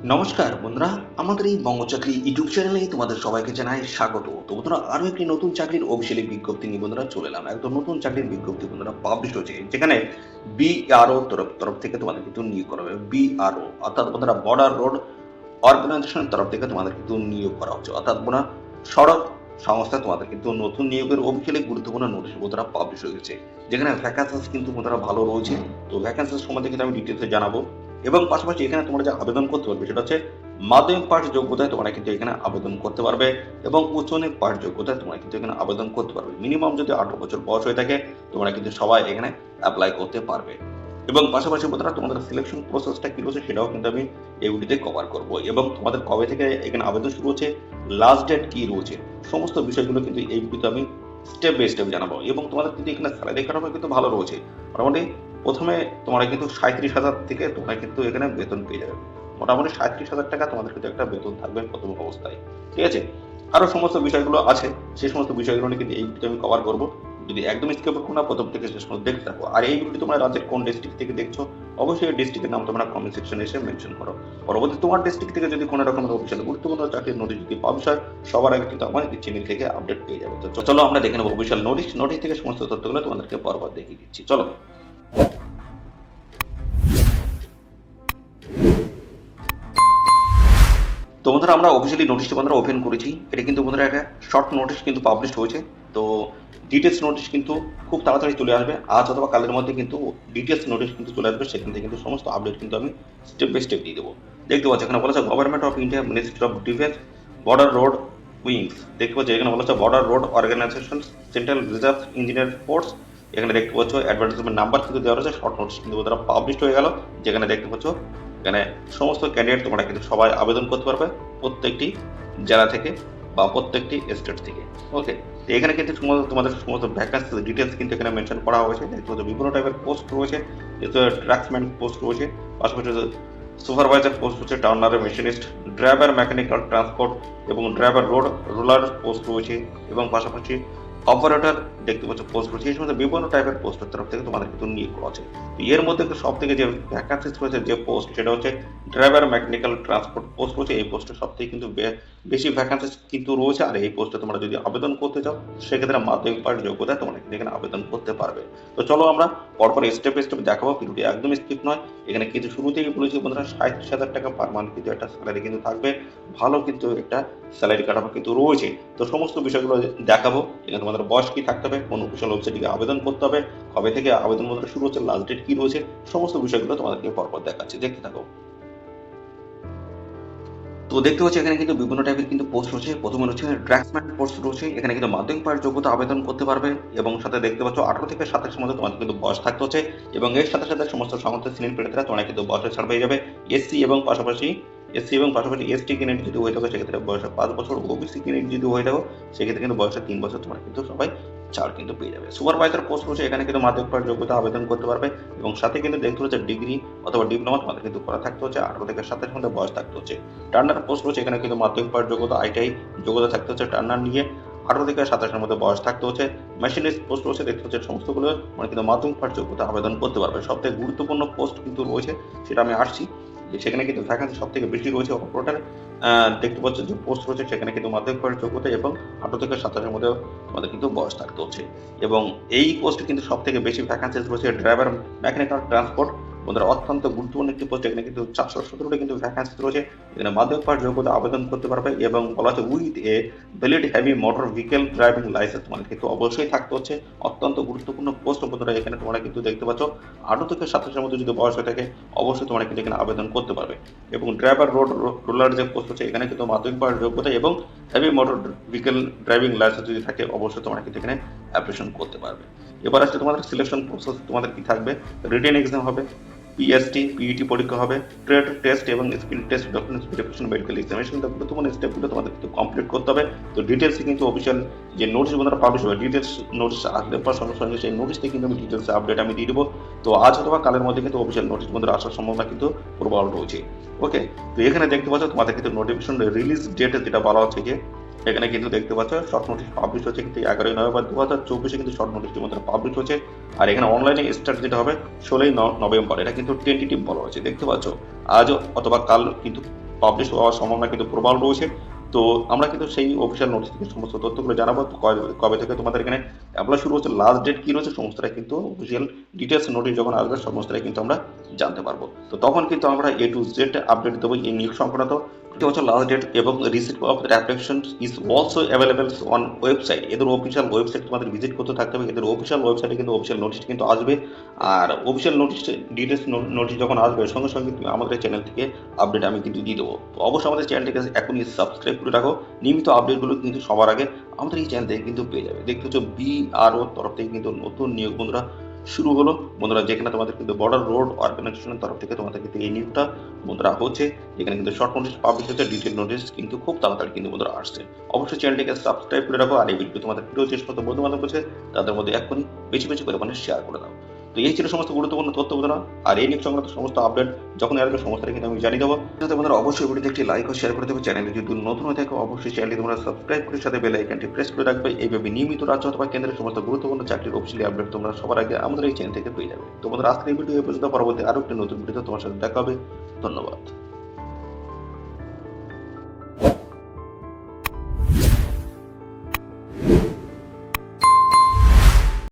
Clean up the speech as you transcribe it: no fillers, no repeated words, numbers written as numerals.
নমস্কার বন্ধুরা, আমাদের এই বঙ্গচাকরি ইউটিউব চ্যানেলে তোমাদের সবাইকে জানাই স্বাগত। তো বন্ধুরা, আরো একটি নতুন চাকরির অফিসিয়ালি বিজ্ঞপ্তি নিয়ে বন্ধুরা চলে এলাম। একদম নতুন চাকরির বিজ্ঞপ্তি বন্ধুরা পাবলিশ হচ্ছে, যেখানে বিআরও তরফ থেকে তোমাদের কিন্তু নিয়োগ করা হবে। বিআরও অর্থাৎ বন্ধুরা বর্ডার রোড অর্গানাইজেশনের তরফ থেকে তোমাদের কিন্তু নিয়োগ করা হচ্ছে, অর্থাৎ বন্ধুরা সড়ক সংস্থা তোমাদের কিন্তু নতুন নিয়োগের অফিসিয়ালি গুরুত্বপূর্ণ নোটিশ বন্ধুরা পাবলিশ হয়ে গেছে, যেখানে ভ্যাকান্সিস কিন্তু বন্ধুরা ভালো রয়েছে। তো ভ্যাকান্সিস সম্বন্ধে কিন্তু আমি ডিটেলসে জানাবো, এবং পাশাপাশি এখানে তোমরা যে আবেদন করতে পারবে সেটা হচ্ছে মাধ্যমিক পাস যোগ্যতায় তোমরা কিন্তু এখানে আবেদন করতে পারবে, এবং উচ্চমাধ্যমিক পাস যোগ্যতায় তোমরা কিন্তু এখানে আবেদন করতে পারবে। মিনিমাম যদি 18 বছর বয়স হয়ে থাকে তোমরা কিন্তু সবাই এখানে অ্যাপ্লাই করতে পারবে। এবং পাশাপাশি বন্ধুরা তোমাদের সিলেকশন প্রসেসটা কি রয়েছে সেটাও কিন্তু আমি এই ভিডিওতে কভার করবো, এবং তোমাদের কবে থেকে এখানে আবেদন শুরু হচ্ছে, লাস্ট ডেট কি রয়েছে, সমস্ত বিষয়গুলো কিন্তু এই ভিডিওতে আমি স্টেপ বাই স্টেপ জানাবো। এবং তোমাদের কিন্তু এখানে স্যালারি কাঠামো কিন্তু ভালো রয়েছে। মোটামুটি প্রথমে তোমরা কিন্তু 37,000 থেকে তোমরা কিন্তু এখানে বেতন পেয়ে যাবে। মোটামুটি 37,000 টাকা তোমাদের কিন্তু একটা বেতন থাকবে প্রথম অবস্থায়, ঠিক আছে। আরো সমস্ত বিষয়গুলো আছে, সেই সমস্ত বিষয়গুলো নিয়ে কিন্তু এই ভিডিওতে আমি কভার করবো। যদি একদম স্কিপ করো না, প্রথম থেকে শেষ পর্যন্ত দেখতে থাকো। আর এই ভিডিওটি তোমরা রাজ্যের কোন ডিস্ট্রিক্ট থেকে দেখছো অবশ্যই ডিস্ট্রিক্টের নাম তোমরা কমেন্ট সেকশনে এসে মেনশন করো। পরবর্তী তোমার ডিস্ট্রিক্ট থেকে যদি কোনো রকমের অফিসিয়াল গুরুত্বপূর্ণ চাকরির নোটিশ যদি পাবলিশ হয় সবার আগে কিন্তু আমার এই চ্যানেল থেকে আপডেট পেয়ে যাবে। তো চলো আমরা দেখে নেবো অফিসিয়াল নোটিশ থেকে সমস্ত তথ্যগুলো তোমাদেরকে পরপর দেখিয়ে দিচ্ছি। চলো। তো বন্ধুরা, আমরা অফিসিয়ালি নোটিশটি বন্ধুরা ওপেন করেছি। এটা কিন্তু বন্ধুরা একটা শর্ট নোটিশ কিন্তু পাবলিশ হয়েছে। তো ডিটেলস নোটিশ কিন্তু খুব তাড়াতাড়ি চলে আসবে, আজ অথবা কালের মধ্যে কিন্তু ডিটেলস নোটিশ কিন্তু চলে আসবে। সেখান থেকে কিন্তু সমস্ত আপডেট কিন্তু আমি স্টেপ বাই স্টেপ দিয়ে দেবো। দেখতে পাচ্ছি এখানে বলা আছে government of India ministry of defence border road wings. দেখতে পাচ্ছি এখানে বলা আছে border road organisation central reserve engineer force. এখানে দেখতে পাচ্ছ অ্যাডভার্টাইজমেন্ট নাম্বার কিন্তু দেওয়া রয়েছে। শর্ট নোটিশ কিন্তু তারা পাবলিশ হয়ে গেল, যেখানে দেখতে পাচ্ছ এখানে সমস্ত ক্যান্ডিডেট তোমরা কিন্তু সবাই আবেদন করতে পারবে প্রত্যেকটি জেলা থেকে বা প্রত্যেকটি স্টেট থেকে। ওকে, তো এখানে কিন্তু তোমাদের সমস্ত ভ্যাকান্সি ডিটেলস কিন্তু এখানে মেনশন করা হয়েছে। দেখতে পাচ্ছ বিভিন্ন টাইপের পোস্ট রয়েছে, ট্রাক্সম্যান পোস্ট রয়েছে, পাশাপাশি সুপারভাইজার পোস্ট রয়েছে, Turner machinist, driver mechanical transport এবং ড্রাইভার রোড রোলার পোস্ট রয়েছে, এবং পাশাপাশি অপারেটর দেখতে পাচ্ছ পোস্ট রয়েছে। এই সমস্ত বিভিন্ন টাইপের পোস্টের তরফ থেকে তোমাদের কিন্তু নিয়োগ করা আছে। এর মধ্যে সব থেকে যে ভ্যাকান্সিস রয়েছে যে পোস্ট সেটা হচ্ছে ড্রাইভার মেকানিক্যাল ট্রান্সপোর্ট পোস্ট রয়েছে। এই পোস্টে সব থেকে কিন্তু বেশি ভ্যাকান্সিস কিন্তু রয়েছে। আর এই পোস্টে তোমরা যদি আবেদন করতে চাও সেক্ষেত্রে মাধ্যমিক পাস যোগ্যতায় তোমরা কিন্তু এখানে আবেদন করতে পারবে। তো চলো আমরা পরপর স্টেপ বাই স্টেপ দেখাবো, ভিডিওটি একদম স্কিপ নয়। এখানে কিন্তু শুরু থেকে বলেছি বন্ধুরা 37,000 টাকা পার মান্থ কিন্তু একটা স্যালারি কিন্তু থাকবে, ভালো কিন্তু একটা স্যালারি কাঠামো কিন্তু রয়েছে। তো সমস্ত বিষয়গুলো দেখাবো। এখানে তোমাদের বয়স কি থাকতে হবে, কোন অফিসিয়াল ওয়েবসাইটে আবেদন করতে হবে, কবে থেকে আবেদন বন্ধুরা শুরু হচ্ছে, লাস্ট ডেট কি রয়েছে, সমস্ত বিষয়গুলো তোমাদেরকে পরপর দেখাচ্ছি, দেখতে থাকো। তো দেখতে পাচ্ছি এখানে কিন্তু বিভিন্ন টাইপের কিন্তু পোস্ট রয়েছে। প্রথমে রয়েছে ড্রাগসম্যান পোস্ট রয়েছে, এখানে কিন্তু মাধ্যমিক পাস যোগ্যতা আবেদন করতে পারবে, এবং সাথে দেখতে পাচ্ছ 18 থেকে 27 মধ্যে তোমাদের কিন্তু বয়স থাকতে হচ্ছে। এবং এর সাথে সাথে সমস্ত সংস্থা শ্রেণীর প্রার্থীরা তোমরা কিন্তু বয়সে ছাড় পেয়ে যাবে। এসসি এবং পাশাপাশি এসটি ক্যান্ডিডেট যদি হয়ে থাকে সেক্ষেত্রে বয়সে 5 বছর, ওবিসি ক্যান্ডিডেট যদি হয়ে থাকো সেক্ষেত্রে কিন্তু বয়সে 3 বছর তোমরা কিন্তু সবাই ছাড় কিন্তু পেয়ে যাবে। সুপারভাইজার পোস্ট রয়েছে, এখানে কিন্তু মাধ্যমিক পাস যোগ্যতা আবেদন করতে পারবে, এবং সাথে কিন্তু দেখতে হচ্ছে ডিগ্রি অথবা ডিপ্লোমা তোমাদের কিন্তু করা থাকতে হচ্ছে, 18 থেকে 27 মধ্যে বয়স থাকতে হচ্ছে। টার্নার পোস্ট রয়েছে, এখানে কিন্তু মাধ্যমিক পাস যোগ্যতা আইটিআই যোগ্যতা থাকতে হচ্ছে, টার্নার নিয়ে 18 থেকে 27 মধ্যে বয়স থাকতে হচ্ছে। মেশিনিস্ট পোস্ট রয়েছে, দেখতে হচ্ছে সমস্তগুলো মানে কিন্তু মাধ্যমিক পাস যোগ্যতা আবেদন করতে পারবে। সব থেকে গুরুত্বপূর্ণ পোস্ট কিন্তু রয়েছে, সেটা আমি আসছি। সেখানে কিন্তু ভ্যাকান্সি সব থেকে বেশি রয়েছে অপারেটর। দেখতে পাচ্ছ যে পোস্ট রয়েছে সেখানে কিন্তু মাধ্যমিক পাস যোগ্যতা এবং 18 থেকে 27 মধ্যে তোমাদের কিন্তু বয়স থাকতে হচ্ছে। এবং এই পোস্টে কিন্তু সব থেকে বেশি ভ্যাকান্সিস রয়েছে ড্রাইভার মেকানিক্যাল ট্রান্সপোর্ট। বন্ধুরা অত্যন্ত গুরুত্বপূর্ণ একটি পোস্ট, এখানে কিন্তু 417টা কিন্তু ভ্যাকান্সি রয়েছে। এখানে মাধ্যমিক পাস যোগ্যতা আবেদন করতে পারবে, এবং বলা হচ্ছে with a valid heavy motor vehicle driving licence তোমাদের কিন্তু অবশ্যই থাকতে হচ্ছে। অত্যন্ত গুরুত্বপূর্ণ পোস্ট বন্ধুরা, এখানে তোমরা কিন্তু দেখতে পাচ্ছ 18 থেকে 27 মধ্যে যদি বয়স হয়ে থাকে অবশ্যই তোমরা কিন্তু এখানে আবেদন করতে পারবে। এবং ড্রাইভার রোড রোলার যে পোস্ট হচ্ছে এখানে কিন্তু মাধ্যমিক পাস যোগ্যতা এবং heavy motor vehicle driving licence যদি থাকে অবশ্যই তোমরা কিন্তু এখানে অ্যাপ্লিকেশন করতে পারবে। এবার আসছে তোমাদের সিলেকশন প্রসেস, তোমাদের কি থাকবে, রিটেন এক্সাম হবে, পিএসটি পিইটি পরীক্ষা হবে, ট্রেড টেস্ট এবং skill test, documents verification, medical examination, গুরুত্বপূর্ণ স্টেপগুলো তোমাদের কিন্তু কমপ্লিট করতে হবে। তো ডিটেলসে কিন্তু অফিসিয়াল যে নোটিশ বন্ধুরা পাবলিশ হবে, ডিটেলস নোটিশ আসলে পর সঙ্গে সঙ্গে সেই নোটিশটা কিন্তু আমি ডিটেলসে আপডেট আমি দিয়ে দেবো। তো আজ অথবা কালের মধ্যে কিন্তু অফিসিয়াল নোটিশ বন্ধুরা আসার সম্ভাবনা কিন্তু প্রবল রয়েছে। ওকে, তো এখানে দেখতে পাচ্ছ তোমাদের কিন্তু নোটিফিকেশন রিলিজ ডেট যেটা বলা হচ্ছে যে এখানে কিন্তু দেখতে পাচ্ছ শর্ট নোটিশ পাবলিশ হচ্ছে কিন্তু 11ই নভেম্বর 2024 কিন্তু শর্ট নোটিশটি মধ্যে পাবলিশ হচ্ছে। আর এখানে অনলাইনে স্টার্ট যেটা হবে 16ই নভেম্বর, এটা কিন্তু টেন্টেটিভ বলা হয়েছে। দেখতে পাচ্ছ আজ অথবা কাল কিন্তু পাবলিশ হওয়ার সম্ভাবনা কিন্তু প্রবল রয়েছে। তো আমরা কিন্তু সেই অফিসিয়াল নোটিশ থেকে সমস্ত তথ্যগুলো জানাবো, কবে থেকে তোমাদের এখানে অ্যাপ্লাই শুরু হচ্ছে, লাস্ট ডেট কি রয়েছে, সমস্তটাই কিন্তু অফিসিয়াল ডিটেলস নোটিশ যখন আসবে সমস্তটাই কিন্তু আমরা জানতে পারবো। তো তখন কিন্তু আমরা A to Z আপডেট দেবো এই নিয়োগ সংক্রান্ত। প্রতি বছর লাস্ট ডেট এবং receipt of the application is also available on website. এদের অফিসিয়াল ওয়েবসাইট তোমাদের ভিজিট করতে থাকতে হবে। এদের অফিসিয়াল ওয়েবসাইটে কিন্তু অফিসিয়াল নোটিশ কিন্তু আসবে। আর অফিসিয়াল নোটিশ ডিটেলস নোটিশ যখন আসবে সঙ্গে সঙ্গে কিন্তু আমাদের চ্যানেল থেকে আপডেট আমি কিন্তু দিয়ে দেবো। তো অবশ্যই আমাদের চ্যানেলটিকে এখনই সাবস্ক্রাইব করে রাখো। নিয়মিত আপডেটগুলো কিন্তু সবার আগে আমাদের এই চ্যানেল থেকে কিন্তু পেয়ে যাবে। দেখতে হচ্ছে BRO তরফ থেকে কিন্তু নতুন নিয়োগ বন্ধুরা শুরু হলো বন্ধুরা, যেখানে তোমাদের কিন্তু বর্ডার রোড অর্গানাইজেশনের তরফ থেকে তোমাদের কিন্তু এই নিয়োগটা বন্ধুরা হচ্ছে। যেখানে কিন্তু শর্ট নোটিশ পাবলিশ হচ্ছে, ডিটেল নোটিশ কিন্তু খুব তাড়াতাড়ি কিন্তু বন্ধুরা আসছে। অবশ্যই চ্যানেলটিকে সাবস্ক্রাইব করে রাখো। আর এই ভিডিও তোমাদের প্রিয় যে সমস্ত বন্ধু বান্ধব আছে তাদের মধ্যে এখনই বেশি বেশি করে শেয়ার করে দাও। তো এই ছিল সমস্ত গুরুত্বপূর্ণ তথ্য বন্ধুরা। আর এই নিয়োগ সংক্রান্ত সমস্ত আপডেট যখন আসবে সমস্তটা কিন্তু আমি জানিয়ে দেবো। যাতে বন্ধুরা অবশ্যই ভিডিওতে একটি লাইক ও শেয়ার করে দেবে। চ্যানেলে যদি নতুন হয়ে থাকে অবশ্যই চ্যানেলটি তোমরা সাবস্ক্রাইব করে সাথে বেল আইকনটি প্রেস করে রাখবে। এইভাবে নিয়মিত রাজ্য অথবা কেন্দ্রের সমস্ত গুরুত্বপূর্ণ চাকরির অফিসিয়ালি আপডেট তোমরা সবার আগে আমাদের এই চ্যানেল থেকে পেয়ে যাবে। তো বন্ধুরা আজকের এই ভিডিও পর্যন্ত, পরবর্তী আরো একটি নতুন ভিডিও তোমার সাথে দেখা হবে। ধন্যবাদ।